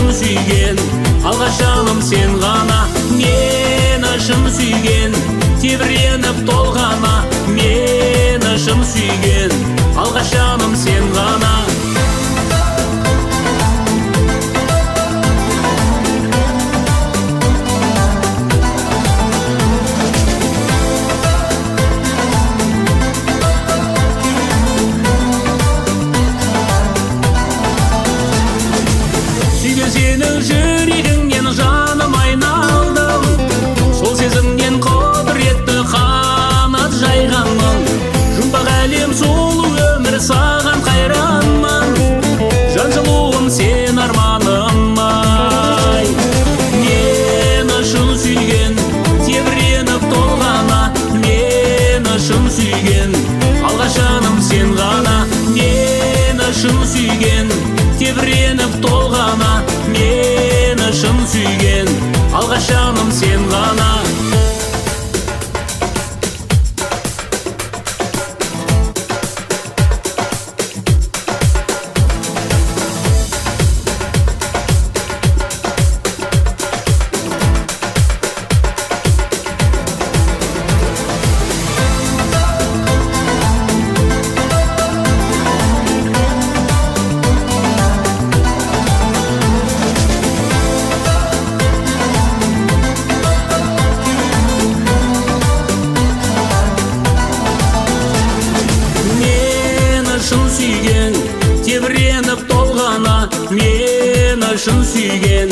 шын сүйген, алғаш жаным сен ғана. Мені шын сүйген, тебіреніп толғана. Мені шын сүйген, алғаш жаным сен ғана. Сенің жүрегіңнен жаным айналдым, сол сезімнен құдіретті қанат жайғанмын. Жұмбақ әлем сұлу өмір саған қайранмын, жан жылуым сен арманым ай. Мені шын сүйген, тебіреніп толғана. Мені шын сүйген, алғаш жаным сен ғана. Мені шын сүйген, тебіреніп толғана. Мені шын сүйген, алғаш жаным сен ғана. Тебіреніп толғана. Мені шын сүйген,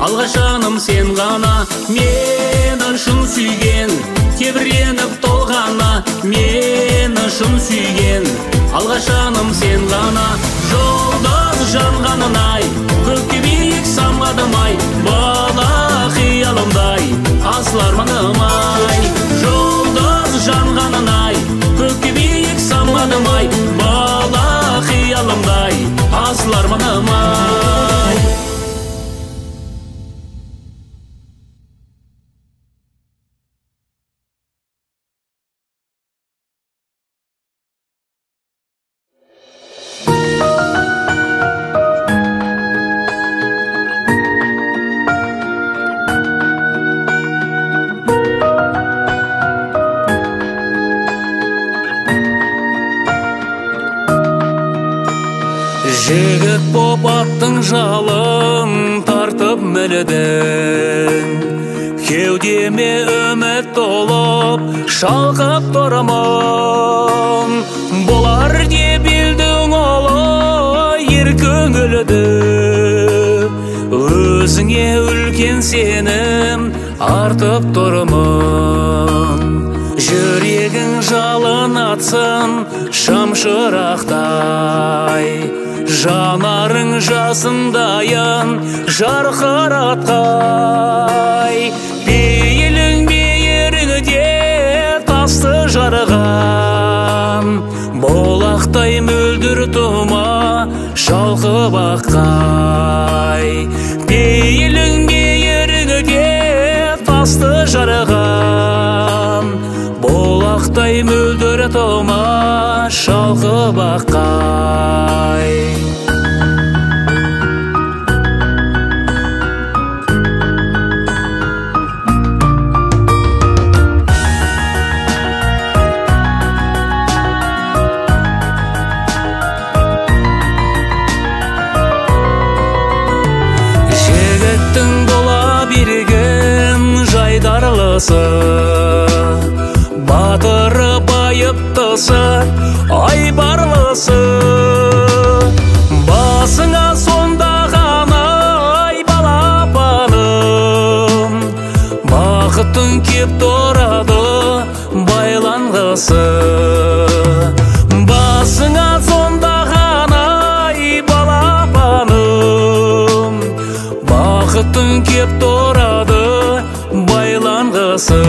алғаш жаным сен ғана. Мені шын сүйген, тебіреніп толғана. Мені шын сүйген, алғаш жаным сен ғана. Жолдас жанғанын ай, көкке биік самғадым ай. Бала қиялымдай, асыл арманым ай. Жолдас жанғанын ай, көкке биік самғадым ай. Бала қиялымдай, асыл арманым ай. Жігіт боп аттың жалын тартып мінедің, кеудеме үміт толып шалқып тұрмын. Болар деп елдің олы ер көңілді, өзіңе үлкен сенім артып тұрмын. Жүрегің жалын атсын шамшырақтай, жанарың жасындайын жарқыратқай. Пейілің бейіріңде тасты жарған, болақтай мөлдір тума шалқып аққай. Пейілің бейіріңде тасты жарған, болақтай мөлдір тума шалқып аққай. Жігіттің бола берген жайдарлысы, батыры байыптысы, айбарлысы. Басыңа сонда ғана ай балапаным, бақыттың кеп тұрады байланғысы. Басыңа сонда ғана ай балапаным, бақыттың кеп тұрады байланғысы.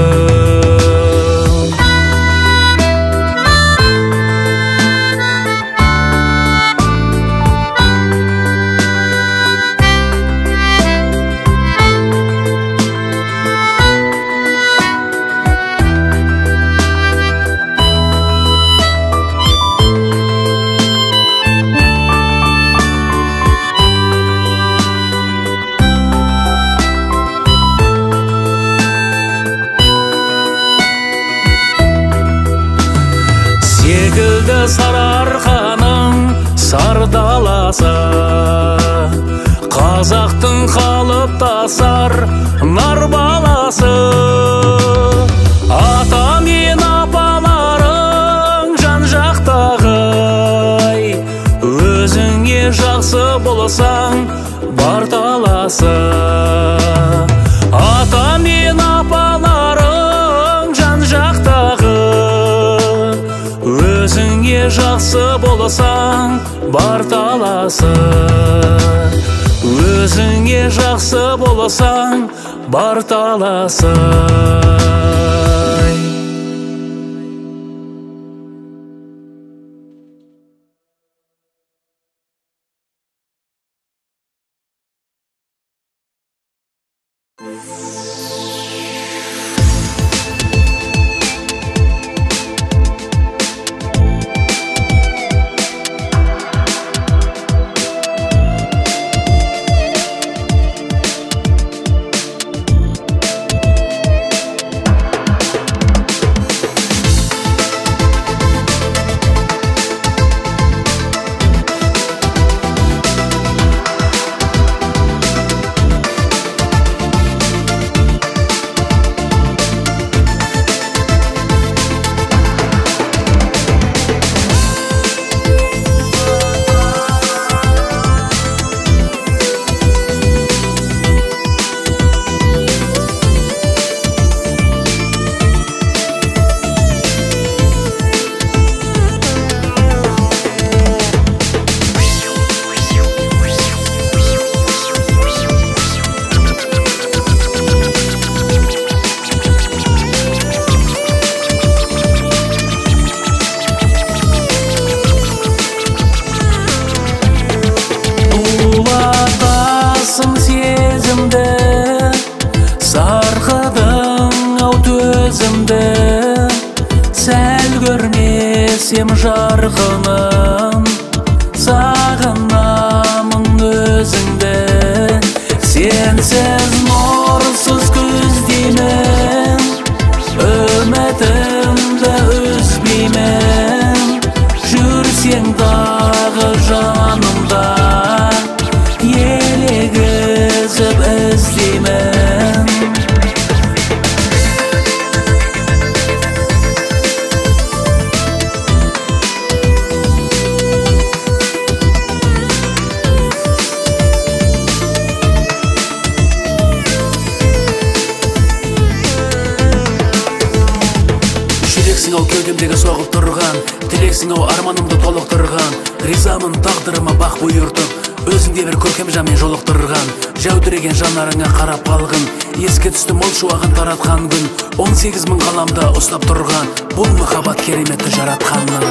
Сарыарқаның сар даласы, қазақтың қалыптасар нар баласы. Ата мен апаларың жан жақтағай, өзіңе жақсы болсаң бар таласы. Ата мен апаларың жан жақтағы, өзіңе жақсы болсаң бар таласы. Өзіңе жақсы болсаң бар таласы. Сәл көрмесем жарқыным, сағынамын өзіңді. Сенсіз нұрсыз көздеймін, үмітімді үзбеймін. Жүрсең дағы жанымда, елегізіп іздеймін. Тілексің-ау кеудемдегі соғып тұрған, тілексің-ау арманымды толықтырған. Ризамын тағдырыма бақ бұйыртып, өзіңде бір көркем жанмен жолықтырған. Жәудіреген жанарыңа қарап қалғын, еске түсті мол шуағын таратқан күн. 18 мың ғаламда ұстап тұрған, бұл махаббат кереметті жаратқанның.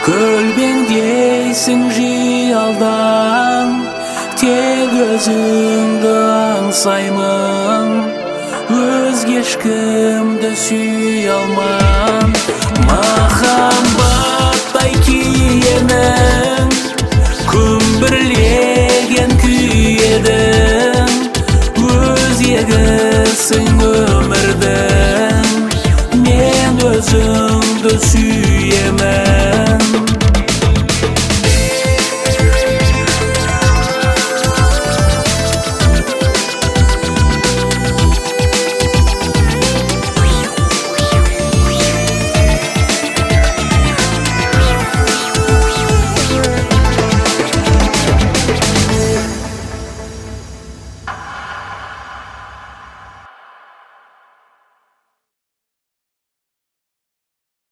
Көлбеңдейсің жиялдан, тек өзіңді аңсаймын, өзге ешкімді сүй алмам. Махаббаттай киенің, күмбірлеген күй едің, өзегісің өмірдің, мен өзіңді сүйемін.